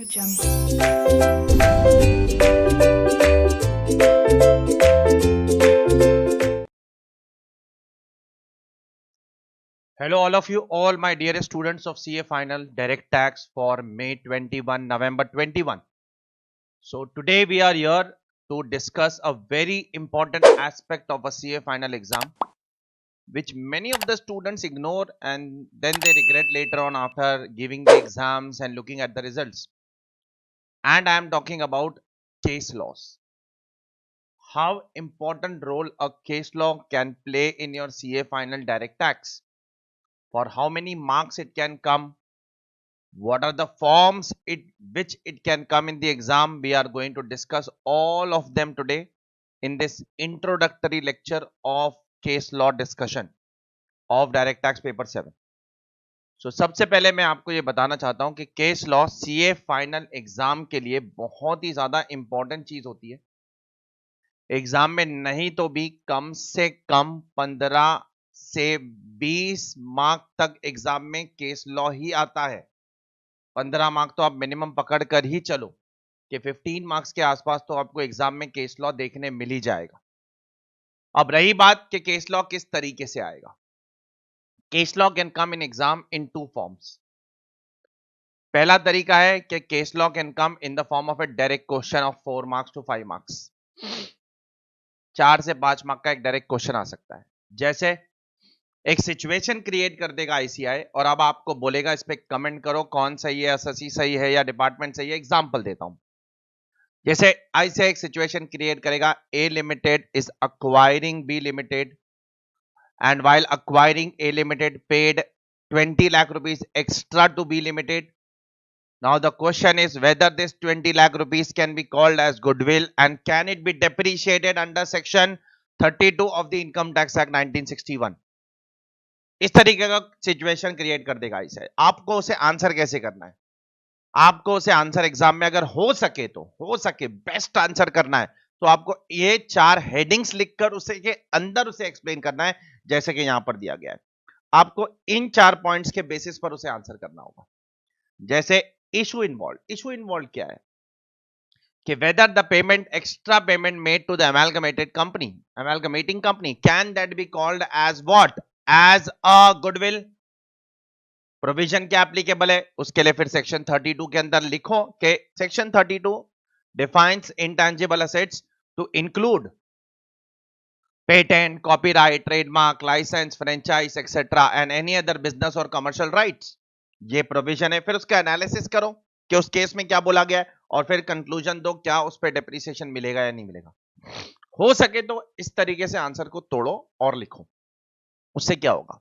Jungle. Hello, all of you, all my dearest students of CA Final Direct Tax for May 21, November 21. So, today we are here to discuss a very important aspect of a CA Final exam, which many of the students ignore and then they regret later on after giving the exams and looking at the results. And I am talking about case laws. How important role a case law can play in your CA Final Direct Tax? For how many marks it can come? What are the forms which it can come in the exam? We are going to discuss all of them today in this introductory lecture of case law discussion of direct tax paper 7. So सबसे पहले मैं आपको ये बताना चाहता हूं कि case law CA final exam के लिए बहुत ही ज्यादा इंपॉर्टेंट चीज होती है। एग्जाम में नहीं तो भी कम से कम 15 से 20 मार्क तक एग्जाम में केस लॉ ही आता है। 15 मार्क तो आप मिनिमम पकड़ कर ही चलो कि 15 मार्क्स के आसपास तो आपको एग्जाम में केस लॉ देखने मिल ही जाएगा। अब रही बात कि केस लॉ किस तरीके से आएगा। Case law can come in exam in 2 forms. पहला तरीका है कि case law can come in the form of a direct question of 4 marks to 5 marks. 4 से 5 मार्क का एक डायरेक्ट क्वेश्चन आ सकता है। जैसे एक सिचुएशन क्रिएट कर देगा आईसीआई और अब आपको बोलेगा इस पे कमेंट करो कौन सही है, एसएससी सही है या डिपार्टमेंट सही है। एग्जांपल देता हूं, जैसे आईसीआई एक सिचुएशन क्रिएट करेगा, A limited is acquiring B limited and while acquiring A limited paid 20 lakh rupees extra to B limited. Now the question is whether this 20 lakh rupees can be called as goodwill and can it be depreciated under section 32 of the Income Tax Act 1961. इस तरीके का situation create कर देगा इसे। आपको उसे answer कैसे करना है? आपको उसे आंसर एग्जाम में अगर हो सके बेस्ट आंसर करना है तो आपको ये 4 हेडिंग्स लिखकर उसे के अंदर उसे एक्सप्लेन करना है, जैसे कि यहां पर दिया गया है। आपको इन 4 पॉइंट्स के बेसिस पर उसे आंसर करना होगा। जैसे इशू इन्वॉल्व क्या है कि whether the payment extra payment made to the amalgamating company can that be called as what? As a goodwill. Provision क्या एप्लीकेबल है उसके लिए फिर सेक्शन 32 के अंदर लिखो कि section 32 defines intangible assets to include patent, copyright, trademark, licence, franchise etcetera and any other business और कमर्शियल राइट्स। ये प्रोविजन है। फिर उसका एनालिसिस करो कि उस केस में क्या बोला गया है और फिर कंक्लूजन दो क्या उस पर डेप्रिसिएशन मिलेगा या नहीं मिलेगा। हो सके तो इस तरीके से आंसर को तोड़ो और लिखो। उससे क्या होगा?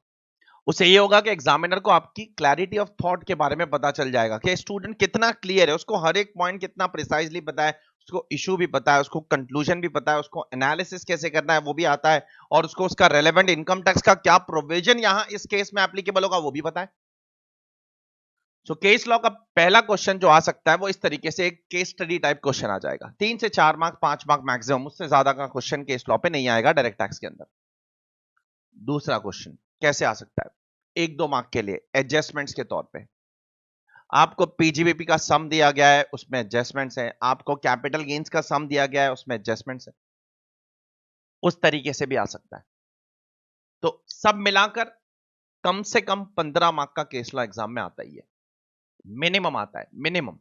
उससे ये होगा कि एग्जामिनर को आपकी क्लैरिटी ऑफ थॉट के बारे में पता चल जाएगा कि स्टूडेंट कितना क्लियर है, उसको हर एक पॉइंट कितना प्रिसाइजली पता है, उसको इशू भी पता है, उसको कंक्लूजन भी पता है, उसको एनालिसिस कैसे करना है वो भी आता है और उसको उसका रेलेवेंट इनकम टैक्स का क्या प्रोविजन यहां इस केस में एप्लीकेबल होगा वो भी पता है। सो केस लॉ का पहला क्वेश्चन जो आ सकता है वो इस तरीके से एक केस स्टडी टाइप क्वेश्चन आ जाएगा। 3 से 4 मार्क, 5 मार्क मैक्सिमम, उससे ज्यादा का क्वेश्चन केस लॉ पे नहीं आएगा डायरेक्ट टैक्स के अंदर। दूसरा क्वेश्चन कैसे आ सकता है? 1-2 मार्क के लिए एडजस्टमेंट्स के तौर पे आपको पीजीबीपी का सम दिया गया है, उसमें एडजस्टमेंट्स है। आपको कैपिटल गेन्स का सम दिया गया है, उसमें एडजस्टमेंट्स है। उस तरीके से भी आ सकता है। तो सब मिलाकर कम से कम 15 मार्क का केस लॉ एग्जाम में आता ही है, मिनिमम आता है, मिनिमम।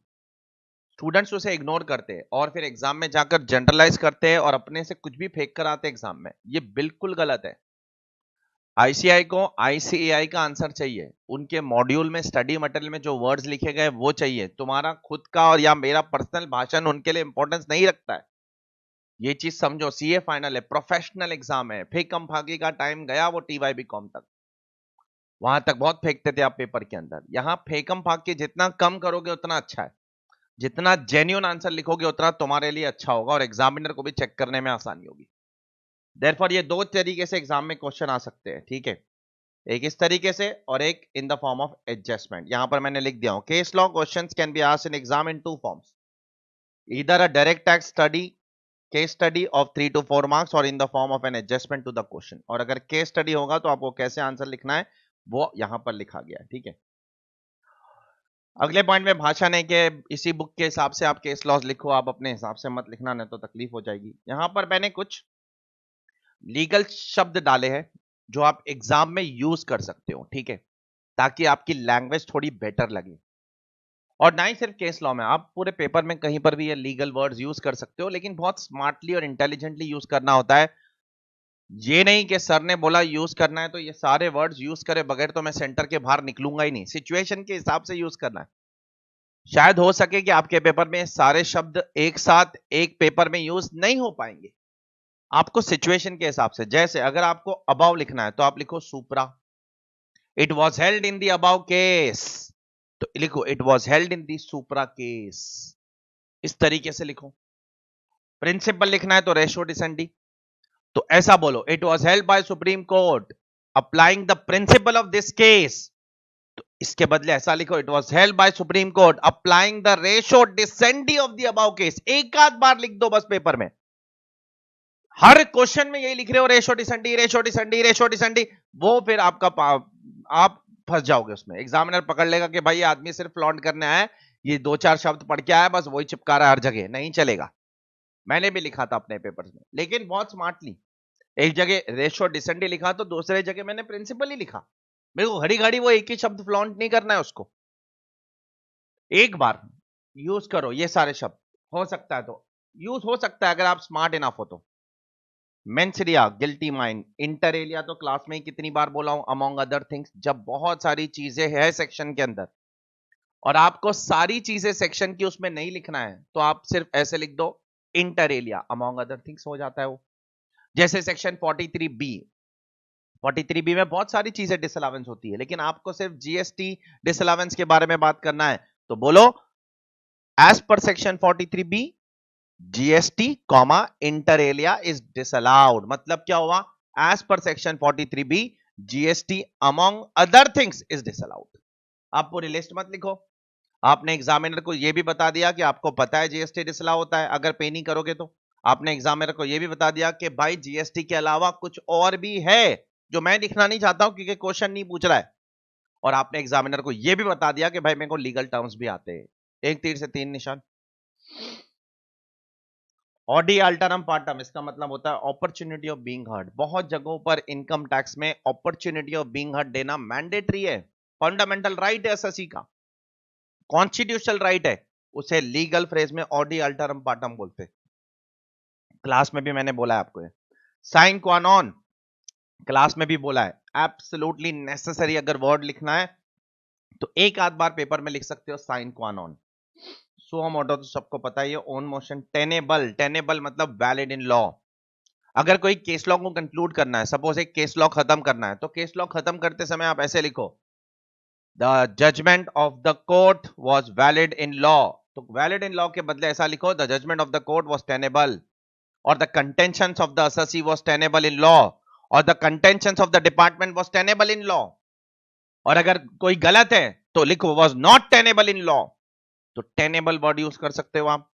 स्टूडेंट्स उसे इग्नोर करते हैं और फिर एग्जाम में जाकर जनरलाइज करते हैं और अपने से कुछ भी फेंक कर आते हैं एग्जाम में। ये बिल्कुल गलत है। आईसीआई को आईसीएआई का आंसर चाहिए, उनके मॉड्यूल में स्टडी मटेरियल में जो वर्ड्स लिखे गए वो चाहिए। तुम्हारा खुद का और या मेरा पर्सनल भाषण उनके लिए इंपॉर्टेंस नहीं रखता है। ये चीज समझो, सीए फाइनल है, प्रोफेशनल एग्जाम है। फेंकम फाकी का टाइम गया वो टीवाईबी कॉम तक, वहां तक बहुत फेंकते थे आप पेपर के अंदर। यहां फेंकम फाकी जितना कम करोगे उतना अच्छा है, जितना जेन्युइन आंसर लिखोगे उतना तुम्हारे लिए अच्छा होगा और एग्जामिनर को भी चेक करने में आसानी होगी। देयरफॉर ये 2 तरीके से एग्जाम में क्वेश्चन आ सकते हैं, ठीक है? एक इस तरीके से और एक in the form of adjustment. यहां पर मैंने लिख दिया हूं case law questions can be asked in exam in 2 forms, either a direct tax study case study of 3 to 4 marks और in the form of an adjustment to the question. और अगर case study होगा तो आपको कैसे answer लिखना है वो यहां पर लिखा गया है, ठीक है? अगले पॉइंट में भाषण है कि इसी बुक के हिसाब से आप केस लॉज लिखो, आप अपने हिसाब से मत लिखना, नहीं तो तकलीफ हो जाएगी। यहां पर मैंने कुछ लीगल शब्द डाले हैं जो आप एग्जाम में यूज कर सकते हो, ठीक है, ताकि आपकी लैंग्वेज थोड़ी बेटर लगे। और ना ही सिर्फ केस लॉ में, आप पूरे पेपर में कहीं पर भी ये लीगल वर्ड्स यूज कर सकते हो, लेकिन बहुत स्मार्टली और इंटेलिजेंटली यूज करना होता है। ये नहीं कि सर ने बोला यूज करना है तो ये सारे वर्ड्स यूज करे बगैर तो मैं सेंटर के बाहर निकलूंगा ही नहीं। सिचुएशन के हिसाब से यूज करना है। शायद हो सके कि आपके पेपर में सारे शब्द एक साथ एक पेपर में यूज नहीं हो पाएंगे, आपको सिचुएशन के हिसाब से। जैसे अगर आपको अबाव लिखना है तो आप लिखो supra, it was held in the above case, तो लिखो it was held in the supra case, इस तरीके से लिखो। प्रिंसिपल लिखना है तो रेशो डिसेंडी, तो ऐसा बोलो, it was held by Supreme Court applying the principle of this case, तो इसके बदले ऐसा लिखो, it was held by Supreme Court applying the ratio decidendi of the above case. एक आध बार लिख दो बस पेपर में, हर क्वेश्चन में यही लिख रहे हो रेशो डिसेंडी रेशो डिसेंडी रेशो डिसेंडी, वो फिर आप फंस जाओगे उसमें। एग्जामिनर पकड़ लेगा कि भाई आदमी सिर्फ फ्लॉन्ट करने आया है, ये दो चार शब्द पढ़ के आया बस वही चिपका रहा है हर जगह, नहीं चलेगा। मैंने भी लिखा था अपने पेपर्स में, लेकिन बहुत स्मार्टली। एक जगह रेशो डिसेंडी लिखा तो दूसरे जगह मैंने प्रिंसिपल ही लिखा। मेरे को घड़ी घड़ी वो एक ही शब्द फ्लॉन्ट नहीं करना है उसको। एक बार यूज करो ये सारे शब्द, हो सकता है तो यूज हो सकता है अगर आप स्मार्ट इनफ हो तो। Mens rea, guilty mind, inter alia तो क्लास में ही कितनी बार बोला हूं, अमॉन्ग अदर थिंग्स। जब बहुत सारी चीजें हैं सेक्शन के अंदर और आपको सारी चीजें सेक्शन की उसमें नहीं लिखना है तो आप सिर्फ ऐसे लिख दो inter alia among other things, हो जाता है वो। जैसे सेक्शन 43B, 43B में बहुत सारी चीजें डिसअलावेंस होती है, लेकिन आपको सिर्फ जीएसटी डिसअलावेंस के बारे में बात करना है, तो बोलो as per section 43B GST comma inter alia is disallowed. मतलब क्या हुआ, as per section 43B GST among other things is disallowed. आप पूरी लिस्ट मत लिखो, आपने एग्जामिनर को यह भी बता दिया कि आपको पता है जीएसटी डिसअलाउ होता है, अगर पे नहीं करोगे तो। आपने एग्जामिनर को यह भी बता दिया कि भाई जीएसटी के अलावा कुछ और भी है जो मैं लिखना नहीं चाहता हूं क्योंकि क्वेश्चन नहीं पूछ रहा है। और आपने एग्जामिनर को यह भी बता दिया कि भाई मेरे को लीगल टर्म्स भी आते हैं। एक तीर से तीन निशान। ऑडी अल्टरम पार्टम, इसका मतलब होता है अपॉर्चुनिटी ऑफ बीइंग हर्ड। बहुत जगहों पर इनकम टैक्स में अपॉर्चुनिटी ऑफ बीइंग हर्ड देना मैंडेटरी है, फंडामेंटल राइट है एसएससी का, कॉन्स्टिट्यूशनल राइट है। उसे लीगल फ्रेज में ऑडी अल्टरम पार्टम बोलते। क्लास में भी मैंने बोला है आपको। साइन क्वा नॉन, क्लास में भी बोला है, एब्सोल्युटली नेसेसरी अगर वर्ड लिखना है तो एक आध बार पेपर में लिख सकते हो साइन क्वा नॉन। सो मोटो तो सबको पता ही है। ओन मोशन, टेनेबल, टेनेबल मतलब वैलिड इन लॉ। अगर कोई केस लॉ को कंक्लूड करना है, सपोज एक केस लॉ खत्म करना है, तो केस लॉ खत्म करते समय आप ऐसे लिखो, the judgment of the court was valid in law. तो वैलिड इन लॉ के बदले ऐसा लिखो, the judgment of the court was tenable, और the contentions of the assessee was tenable in law, और the contentions of the department was tenable in law. और अगर कोई गलत है तो लिखो was not tenable in law, तो टेनेबल वर्ड यूज कर सकते हो आप।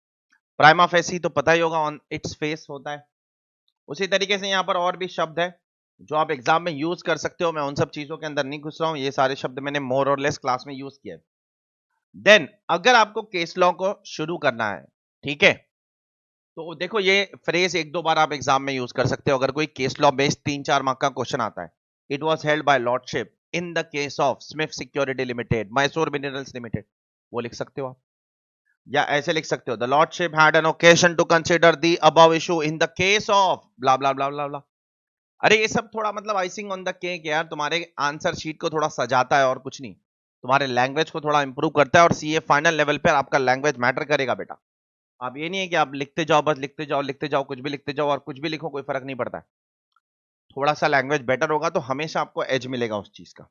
प्राइमा फेसी तो पता ही होगा, ऑन इट्स फेस होता है। उसी तरीके से यहां पर और भी शब्द है जो आप एग्जाम में यूज कर सकते हो। मैं उन सब चीजों के अंदर नहीं घुस रहा हूं, ये सारे शब्द मैंने मोर और लेस क्लास में यूज किया है। देन अगर आपको केस लॉ को शुरू करना है, ठीक है, तो देखो ये फ्रेज एक दो बार आप एग्जाम में यूज कर सकते हो। अगर कोई केस लॉ बेस्ड 3-4 मार्क का क्वेश्चन आता है, it was held bye lordship in the case of Smith security limited, Mysore minerals limited, वो लिख सकते हो आप। या ऐसे लिख सकते हो, the lordship had an occasion to consider the above issue in the case of blah blah blah blah blah. अरे ये सब थोड़ा मतलब आइसिंग ऑन द केक यार, तुम्हारे आंसर शीट को थोड़ा सजाता है और कुछ नहीं, तुम्हारे लैंग्वेज को थोड़ा इंप्रूव करता है। और सीए फाइनल लेवल पर आपका लैंग्वेज मैटर करेगा बेटा। आप ये नहीं है कि आप लिखते जाओ, बस लिखते जाओ लिखते जाओ, कुछ भी लिखते जाओ और कुछ भी लिखो, कोई फर्क नहीं पड़ता है। थोड़ा सा लैंग्वेज बेटर होगा तो हमेशा आपको एज मिलेगा उस चीज का।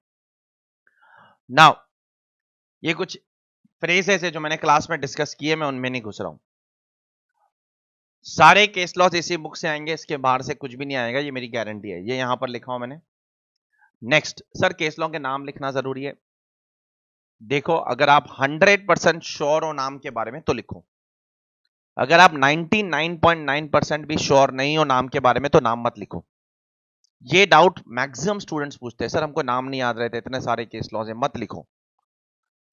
नाउ ये कुछ फ्रेजेस है जो मैंने क्लास में डिस्कस किए, मैं उनमें नहीं घुस रहा हूं। सारे केस लॉज इसी बुक से आएंगे, इसके बाहर से कुछ भी नहीं आएगा, ये मेरी गारंटी है। ये यहां पर लिखा हूं मैंने। नेक्स्ट, सर केस लॉ के नाम लिखना जरूरी है। देखो अगर आप 100% श्योर हो नाम के बारे में तो लिखो, अगर आप 99.9% भी श्योर नहीं हो नाम के बारे में तो नाम मत लिखो। ये डाउट मैक्सिमम स्टूडेंट्स पूछते हैं, सर हमको नाम नहीं याद रहते, इतने सारे केस लॉज है, मत लिखो।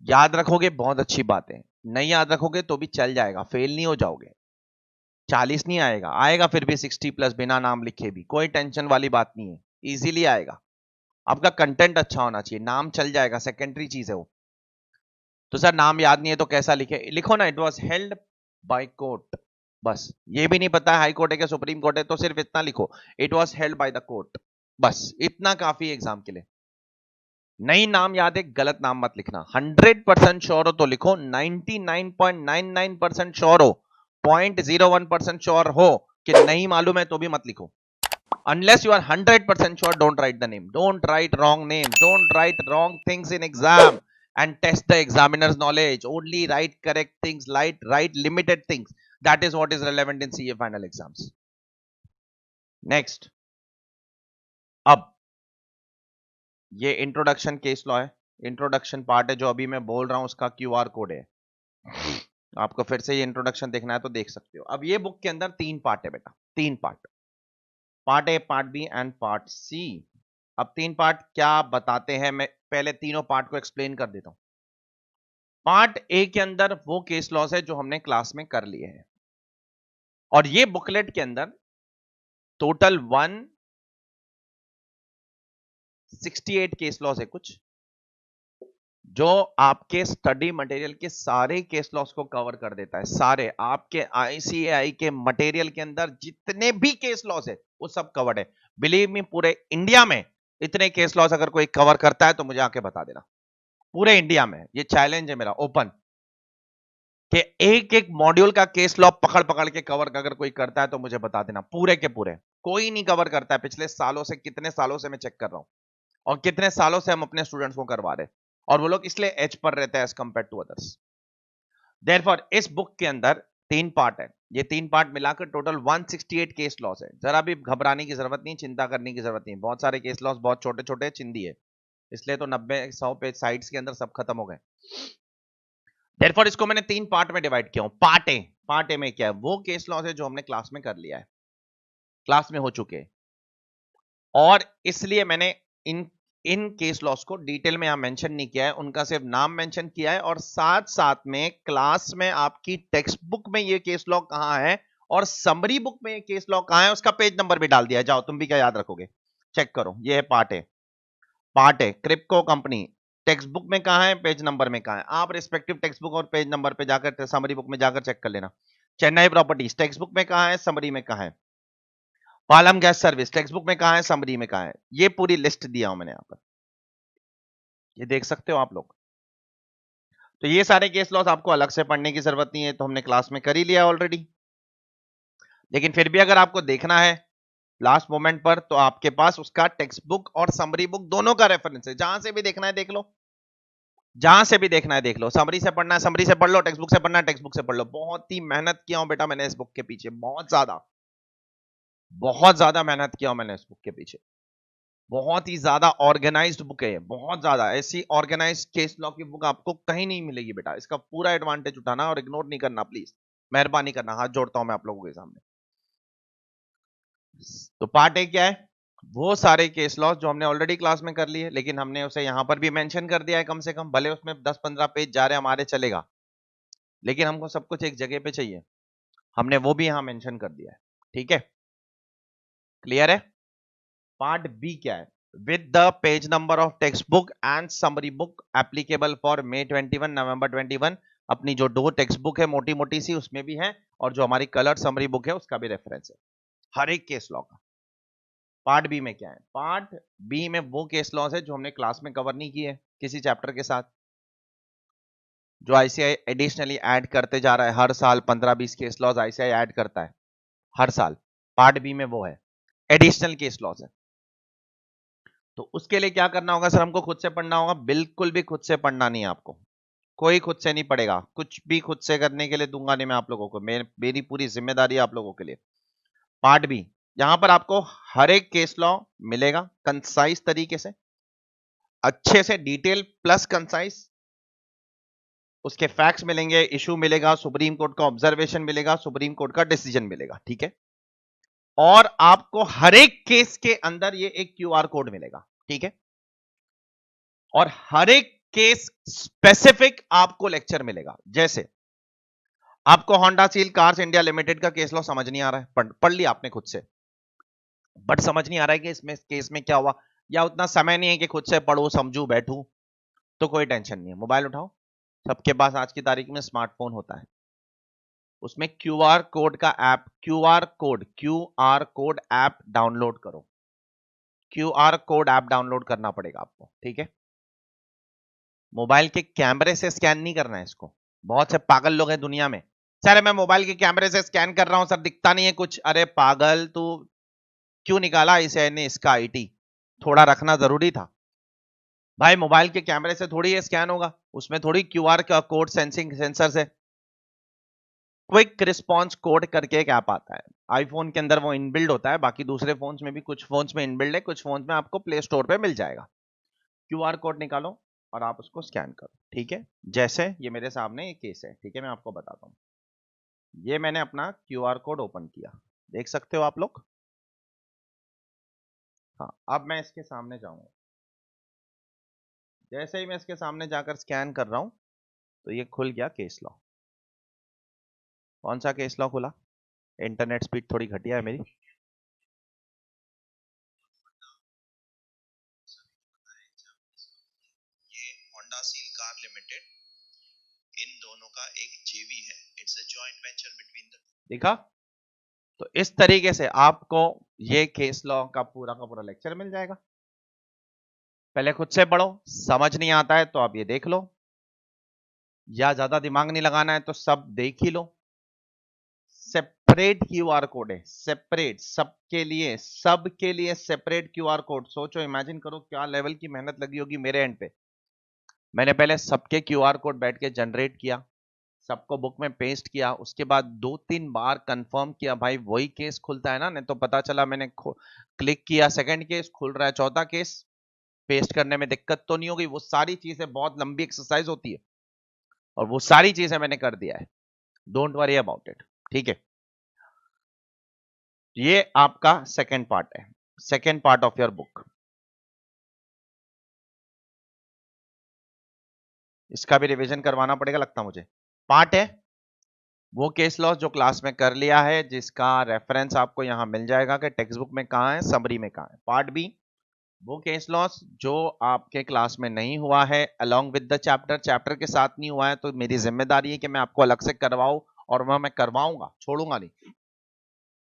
याद रखोगे बहुत अच्छी बात है, नहीं याद रखोगे तो भी चल जाएगा, फेल नहीं हो जाओगे। 40 नहीं आएगा, आएगा फिर भी 60 प्लस बिना नाम लिखे भी, कोई टेंशन वाली बात नहीं है, इजीली आएगा। आपका कंटेंट अच्छा होना चाहिए, नाम चल जाएगा, सेकेंडरी चीज है वो। तो सर नाम याद नहीं है तो कैसा लिखे, लिखो ना it was held by court, बस। ये भी नहीं पता हाई कोर्ट है क्या सुप्रीम कोर्ट है, तो सिर्फ इतना लिखो, it was held by the court, बस इतना काफी एग्जाम के लिए। नहीं नाम याद है, गलत नाम मत लिखना। 100% श्योर हो तो लिखो, 99.99% श्योर हो, 0.01% श्योर हो कि नहीं मालूम है तो भी मत लिखो। Unless you are 100% sure, don't write the name. Don't write wrong names. Don't write wrong things in exam and test the examiner's knowledge. Only write correct things, write limited things. That is what is relevant in CA final exams. Next. अब ये introduction case law है, introduction part है, जो अभी मैं बोल रहा हूं उसका QR कोड है। आपको फिर से ये इंट्रोडक्शन देखना है तो देख सकते हो। अब ये बुक के अंदर 3 पार्ट है बेटा, 3 part, part A, part B and part C. अब 3 पार्ट क्या बताते हैं, मैं पहले तीनों पार्ट को एक्सप्लेन कर देता हूं। पार्ट ए के अंदर वो केस लॉस है जो हमने क्लास में कर लिए हैं, और ये बुकलेट के अंदर टोटल 168 केस लॉस है कुछ, जो आपके स्टडी मटेरियल के सारे केस लॉस को कवर कर देता है। सारे आपके आईसीएआई के मटेरियल के अंदर जितने भी केस लॉस है वो सब कवर्ड है। बिलीव मी, पूरे इंडिया में इतने केस लॉस अगर कोई कवर करता है तो मुझे आके बता देना। पूरे इंडिया में ये चैलेंज है मेरा ओपन, कि एक एक मॉड्यूल का केस लॉ पकड़ पकड़ के कवर अगर कोई करता है तो मुझे बता देना। पूरे के पूरे कोई नहीं कवर करता है, पिछले सालों से, कितने सालों से मैं चेक कर रहा हूं, और कितने सालों से हम अपने स्टूडेंट्स को करवा रहे हैं, और वो लोग इसलिए एज पर रहते हैं as compare to others. Therefore इस बुक के अंदर 3 पार्ट है, ये 3 पार्ट मिलाकर टोटल 168 केस लॉस है। जरा भी घबराने की जरूरत नहीं, चिंता करने की जरूरत नहीं, बहुत सारे केस लॉस बहुत छोटे छोटे चिंदी है, इसलिए तो 90-100 पेज साइड्स के अंदर सब खत्म हो गए। देयरफॉर इसको मैंने 3 पार्ट में डिवाइड किया हूं। पार्ट ए में क्या है, वो केस लॉस है जो हमने क्लास में कर लिया है, क्लास में हो चुके हैं, और इसलिए मैंने इन इन केस लॉस को डिटेल में यहां मेंशन नहीं किया है, उनका सिर्फ नाम मेंशन किया है, और साथ साथ में क्लास में आपकी टेक्स्ट बुक में ये केस लॉ कहां है और समरी बुक में ये केस लॉ कहां है उसका पेज नंबर भी डाल दिया है। जाओ तुम भी क्या याद रखोगे, चेक करो। ये है पार्ट है क्रिप्को कंपनी, टेक्स्ट बुक में कहां है, पेज नंबर में कहां है, आप रिस्पेक्टिव टेक्स्ट बुक और पेज नंबर पे जाकर समरी बुक में जाकर चेक कर लेना। चेन्नई प्रॉपर्टीज टेक्स्ट बुक में कहां है, समरी में कहां है। Palam gas service text book में कहां है, समरी में कहां है। ये पूरी लिस्ट दिया हूं मैंने यहां पर, ये देख सकते हो आप लोग। तो ये सारे केस लॉस आपको अलग से पढ़ने की जरूरत नहीं है, तो हमने क्लास में कर ही लिया ऑलरेडी। लेकिन फिर भी अगर आपको देखना है लास्ट मोमेंट पर, तो आपके पास उसका टेक्स्ट बुक और समरी बुक दोनों का रेफरेंस है, जहां से भी देखना है देख लो, जहां से भी देखना है देख लो। समरी से पढ़ना है समरी से पढ़ लो, टेक्स्ट बुक से पढ़ना है टेक्स्ट बुक से पढ़ लो। बहुत ही मेहनत किया हूं बेटा मैंने इस बुक के पीछे, बहुत ज्यादा मेहनत किया हूं मैंने इस बुक के पीछे। बहुत ही ज्यादा ऑर्गेनाइज्ड बुक है ये, बहुत ज्यादा। ऐसी ऑर्गेनाइज्ड केस लॉ की बुक आपको कहीं नहीं मिलेगी बेटा, इसका पूरा एडवांटेज उठाना और इग्नोर नहीं करना प्लीज, मेहरबानी करना, हाथ जोड़ता हूं मैं आप लोगों के सामने। तो पार्ट ए क्या है, वो सारे केस लॉस जो हमने ऑलरेडी क्लास में कर लिए, लेकिन हमने उसे यहां पर भी मेंशन कर दिया है कम से कम, भले उसमें 10-15 पेज जा रहे हमारे चलेगा, लेकिन हमको सब कुछ एक जगह पे चाहिए, हमने वो भी यहां मेंशन कर दिया है। ठीक है, क्लियर है। पार्ट बी क्या है, with the page number of text book and summary book applicable for May 21 November 21। अपनी जो 2 टेक्स्ट बुक है मोटी मोटी सी उसमें भी है, और जो हमारी कलर समरी बुक है उसका भी रेफरेंस है हर एक केस लॉ का। पार्ट बी में क्या है, पार्ट बी में वो केस लॉस है जो हमने क्लास में कवर नहीं किए किसी चैप्टर के साथ, जो आईसीआई एडिशनली ऐड करते जा रहा है हर साल। 15-20 केस लॉस आईसीआई ऐड करता है हर साल, पार्ट बी में वो है, एडिशनल केस लॉस है। तो उसके लिए क्या करना होगा सर, हमको खुद से पढ़ना होगा। बिल्कुल भी खुद से पढ़ना नहीं है आपको, कोई खुद से नहीं पढ़ेगा, कुछ भी खुद से करने के लिए दूंगा नहीं मैं आप लोगों को, मेरी पूरी जिम्मेदारी है आप लोगों के लिए। पार्ट बी, यहां पर आपको हर एक केस लॉ मिलेगा कंसाइज तरीके से, अच्छे से डिटेल प्लस कंसाइज, उसके फैक्ट्स मिलेंगे, इशू मिलेगा, सुप्रीम कोर्ट का ऑब्जर्वेशन मिलेगा, सुप्रीम कोर्ट का डिसीजन मिलेगा। ठीक है, और आपको हर एक केस के अंदर ये एक क्यूआर कोड मिलेगा। ठीक है, और हर एक केस स्पेसिफिक आपको लेक्चर मिलेगा। जैसे आपको Honda seal cars India limited का केस लॉ समझ नहीं आ रहा है, पढ़ लिया आपने खुद से, बट समझ नहीं आ रहा है कि इसमें केस में क्या हुआ, या उतना समय नहीं है कि खुद से पढ़ू समझू बैठू, तो कोई टेंशन नहीं है, मोबाइल उठाओ, सबके पास आज की तारीख में स्मार्टफोन होता है, उसमें क्यूआर कोड का app, QR code app download करो, क्यूआर कोड ऐप डाउनलोड करना पड़ेगा आपको, ठीक है। मोबाइल के कैमरे से स्कैन नहीं करना है इसको। बहुत से पागल लोग हैं दुनिया में, सर मैं मोबाइल के कैमरे से स्कैन कर रहा हूं सर, दिखता नहीं है कुछ। अरे पागल, तू क्यों निकाला इसे ने इसका आईटी, थोड़ा रखना जरूरी था भाई। मोबाइल के कैमरे से थोड़ी ये स्कैन होगा, उसमें थोड़ी क्यूआर का कोड सेंसिंग सेंसर से। क्विक रिस्पॉन्स कोड करके एक ऐप आता है, आईफोन के अंदर वो इनबिल्ड होता है, बाकी दूसरे फोन्स में भी, कुछ फोन्स में इनबिल्ड है, कुछ फोन्स में आपको प्ले स्टोर पे मिल जाएगा। क्यूआर कोड निकालो और आप उसको स्कैन करो, ठीक है। जैसे ये मेरे सामने एक केस है, ठीक है, मैं आपको बताता हूँ। ये मैंने अपना क्यूआर कोड ओपन किया, देख सकते हो आप लोग। हाँ, अब मैं इसके सामने जाऊंगा, जैसे ही मैं इसके सामने जाकर स्कैन कर रहा हूं तो ये खुल गया केस लॉ। कौन सा केस लॉ खुला? इंटरनेट स्पीड थोड़ी घटिया है मेरी। ये होंडा सील कार लिमिटेड, इन दोनों का एक जेवी है, it's a joint venture between the, देखा? तो इस तरीके से आपको ये केस लॉ का पूरा लेक्चर मिल जाएगा। पहले खुद से पढ़ो, समझ नहीं आता है तो आप ये देख लो, या ज्यादा दिमाग नहीं लगाना है तो सब देख ही लो। सेपरेट क्यूआर कोड है, सेपरेट, सबके लिए सेपरेट क्यूआर कोड। सोचो, इमेजिन करो क्या लेवल की मेहनत लगी होगी मेरे एंड पे। मैंने पहले सबके क्यूआर कोड बैठ के जनरेट किया, सबको बुक में पेस्ट किया, उसके बाद 2-3 बार कंफर्म किया भाई वही केस खुलता है ना, नहीं तो पता चला मैंने क्लिक किया, सेकंड केस खुल रहा है, चौथा केस पेस्ट करने में दिक्कत तो नहीं होगी। वो सारी चीजें बहुत लंबी एक्सरसाइज होती है और वो सारी चीजें मैंने कर दिया है, डोंट वरी अबाउट इट, ठीक है। ये आपका सेकंड पार्ट है, second part of your book. इसका भी रिवीजन करवाना पड़ेगा लगता मुझे। पार्ट है वो केस लॉस जो क्लास में कर लिया है, जिसका रेफरेंस आपको यहां मिल जाएगा कि टेक्स्ट बुक में कहां है, समरी में कहां है। पार्ट बी वो केस लॉस जो आपके क्लास में नहीं हुआ है, along with the chapter, chapter के साथ नहीं हुआ है, तो मेरी जिम्मेदारी है कि मैं आपको अलग से करवाऊं, और मैं करवाऊंगा, छोड़ूंगा नहीं।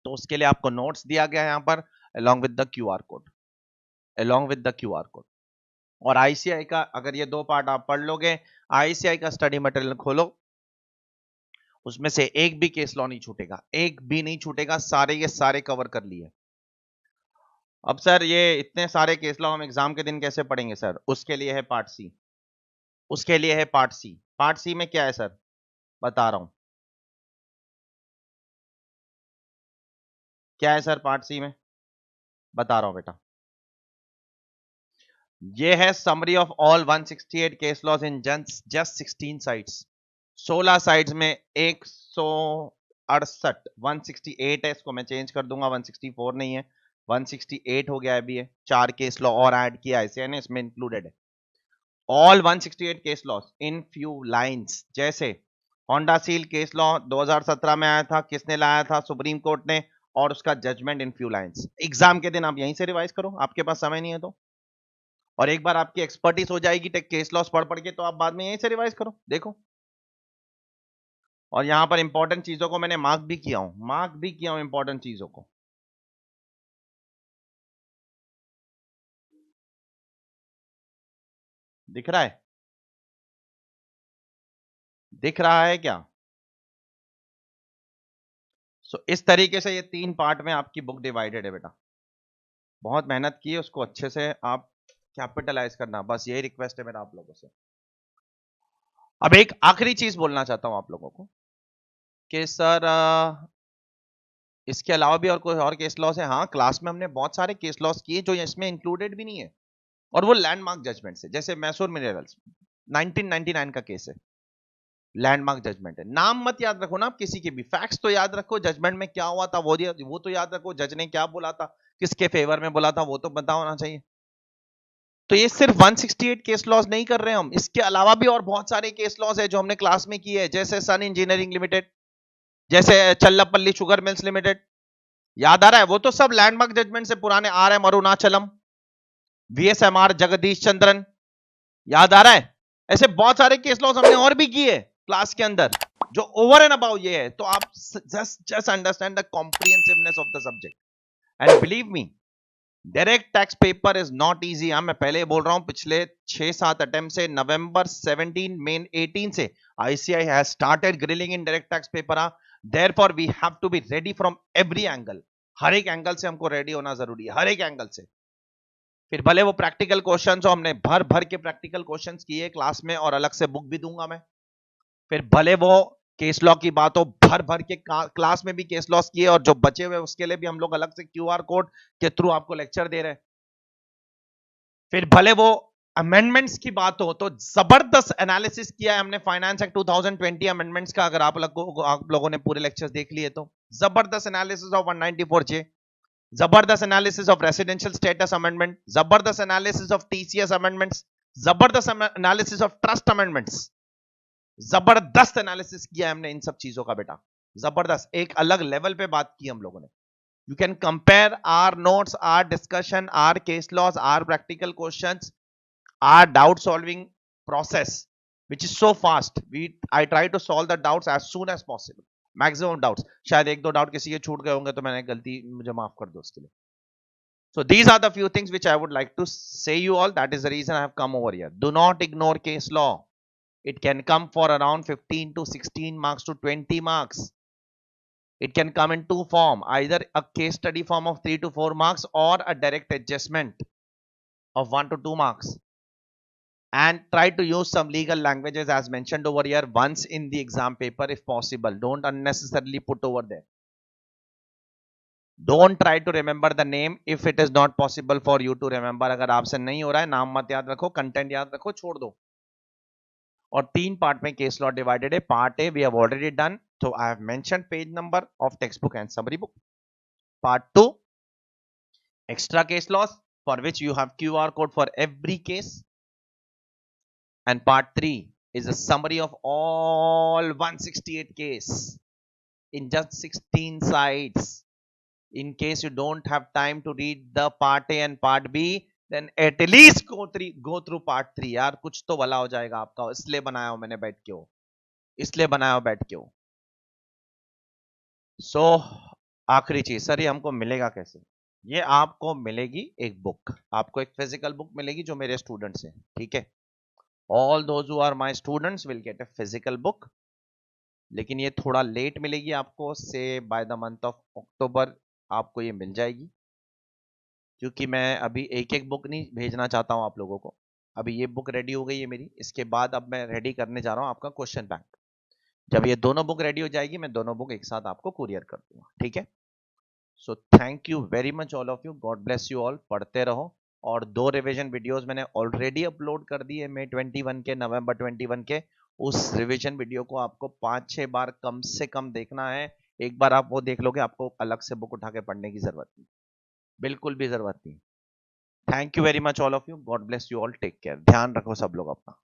तो उसके लिए आपको नोट्स दिया गया है यहां पर, along with the QR code, along with the QR code. और आईसीआई का अगर ये दो पार्ट आप पढ़ लोगे, आईसीआई का स्टडी मटेरियल खोलो, उसमें से एक भी केस लॉ नहीं छूटेगा, एक भी नहीं छूटेगा, सारे ये सारे कवर कर लिए। अब सर ये इतने सारे केस लॉ हम एग्जाम के दिन कैसे पढ़ेंगे सर? उसके लिए है पार्ट सी, उसके लिए है पार्ट सी। पार्ट सी में क्या है सर, बता रहा हूं क्या है सर। पार्ट सी में बता रहा हूं बेटा, ये है summary of all 168 case laws in just 16 sites. 16 sites में 168, 168 है, इसको मैं चेंज कर दूंगा, 164 नहीं है, 168 हो गया है। अभी है 4 केस लॉ और ऐड किया है इसे, इसमें इंक्लूडेड है all 168 case loss in few lines. जैसे होंडा सील केस लॉ 2017 में आया था, किसने लाया था? सुप्रीम कोर्ट ने, और उसका judgement in few lines. Exam के दिन आप यहीं से रिवाइज करो, आपके पास समय नहीं है तो, और एक बार आपकी एक्सपर्टीज हो जाएगी केस लॉस पढ़ पढ़ के, तो आप बाद में यहीं से रिवाइज करो, देखो। और यहां पर इंपॉर्टेंट चीजों को मैंने मार्क भी किया हूं, मार्क भी किया हूं इंपॉर्टेंट चीजों को। दिख रहा है? दिख रहा है क्या? इस तरीके से ये 3 पार्ट में आपकी बुक डिवाइडेड है बेटा। बहुत मेहनत की है, उसको अच्छे से आप कैपिटलाइज करना, बस यही रिक्वेस्ट है मेरा आप लोगों से। अब एक आखिरी चीज बोलना चाहता हूं आप लोगों को कि सर इसके अलावा भी और कोई और केस लॉस है? हाँ, क्लास में हमने बहुत सारे केस लॉस किए जो इसमें इंक्लूडेड भी नहीं है, और वो लैंडमार्क जजमेंट से। जैसे मैसूर मिनरल्स 1999 का केस है, लैंडमार्क जजमेंट है। नाम मत याद रखो ना आप किसी के भी, फैक्ट्स तो याद रखो, जजमेंट में क्या हुआ था वो तो याद रखो, जज ने क्या बोला था, किसके फेवर में बोला था वो तो पता होना चाहिए। तो ये सिर्फ 168 केस लॉस नहीं कर रहे हम, इसके अलावा भी और बहुत सारे केस लॉस है जो हमने क्लास में किए हैं, जैसे सन इंजीनियरिंग लिमिटेड, जैसे चल्लापल्ली शुगर मिल्स लिमिटेड, याद आ रहा है? वो तो सब लैंडमार्क जजमेंट से पुराने, RM अरुणाचलम, VSMR जगदीश चंद्रन, याद आ रहा है? ऐसे बहुत सारे केस लॉस हमने और भी किए क्लास के अंदर जो ओवर एंड अबाउट ये है। तो आप just understand the comprehensiveness of the subject and believe me, direct tax paper is not easy. मैं पहले बोल रहा हूं, पिछले 6-7 अटेम्प्ट से नवंबर 17 मेन 18 से ICAI has started grilling in direct tax paper. Therefore we have to be ready from every angle. हर एक एंगल से हमको रेडी होना जरूरी है, हर एक एंगल से। फिर भले वो प्रैक्टिकल क्वेश्चंस हो, हमने भर भर के प्रैक्टिकल क्वेश्चंस किए क्लास में और अलग से बुक भी दूंगा मैं। फिर भले वो केस लॉ की बात हो, भर भर के क्लास में भी केस लॉस किए, और जो बचे हुए उसके लिए भी हम लोग अलग से QR कोड के थ्रू आपको लेक्चर दे रहे हैं। फिर भले वो अमेंडमेंट्स की बात हो, तो जबरदस्त एनालिसिस किया है हमने फाइनेंस एक्ट 2020 अमेंडमेंट्स का। अगर आप लोगों ने पूरे लेक्चर्स देख लिए तो जबरदस्त एनालिसिस ऑफ 194J, जबरदस्त analysis of residential status amendment, जबरदस्त एनालिसिस ऑफ TCS अमेंडमेंट्स, जबरदस्त एनालिसिस ऑफ ट्रस्ट अमेंडमेंट्स। जबरदस्त एनालिसिस किया है हमने इन सब चीजों का बेटा, जबरदस्त, एक अलग लेवल पे बात की हम लोगों ने। You can compare our notes, our discussion, our case laws, our practical questions, our doubt solving process, which is so fast. I try to solve the doubts as soon as possible. Maximum doubts. शायद एक दो doubt किसी के छूट गए होंगे तो मैंने गलती, मुझे माफ कर दो उसके लिए. So these are the few things which I would like to say you all. That is the reason I have come over here. Do not ignore case law. It can come for around 15 to 16 marks to 20 marks. It can come in two form, either a case study form of 3 to 4 marks or a direct adjustment of 1 to 2 marks. And try to use some legal languages as mentioned over here once in the exam paper if possible. Don't unnecessarily put over there. Don't try to remember the name if it is not possible for you to remember. अगर आपसे नहीं हो रहा है, नाम मत याद रखो, कंटेंट याद रखो, छोड़ दो। और 3 पार्ट में केस लॉ डिवाइडेड है। Part A V have already done, so I have mentioned page number of textbook and summary book. Part 2, extra case laws, for which you have QR code for every case. And part 3 is a summary of all 168 case in just 16 sides. In case you don't have time to read the part A and part B, then at least go through part 3. यार कुछ तो भला हो जाएगा आपका, इसलिए बनाया हूं मैंने बैठ के हो, इसलिए बनाया हो बैठ के हो। सो आखिरी चीज, सर ये हमको मिलेगा कैसे? ये आपको मिलेगी एक बुक, आपको एक फिजिकल बुक मिलेगी जो मेरे स्टूडेंट्स हैं, ठीक है? All those who are my students will get a physical book, लेकिन ये थोड़ा लेट मिलेगी आपको, say by the month of October आपको ये मिल जाएगी, क्योंकि मैं अभी एक एक बुक नहीं भेजना चाहता हूं आप लोगों को। अभी ये बुक रेडी हो गई है मेरी, इसके बाद अब मैं रेडी करने जा रहा हूं आपका क्वेश्चन बैंक। जब ये दोनों बुक रेडी हो जाएगी, मैं दोनों बुक एक साथ आपको कुरियर कर दूंगा, ठीक है? So thank you very much all of you, God bless you all, पढ़ते रहो। और 2 रिवीजन वीडियोस मैंने ऑलरेडी अपलोड कर दी है, मई 21 के, नवंबर 21 के। उस रिवीजन वीडियो को आपको 5-6 बार कम से कम देखना है। एक बार आप वो देख लोगे, आपको अलग से बुक उठा के पढ़ने की जरूरत नहीं, बिल्कुल भी जरूरत नहीं। Thank you very much all of you, God bless you all, take care, ध्यान रखो सब लोग अपना।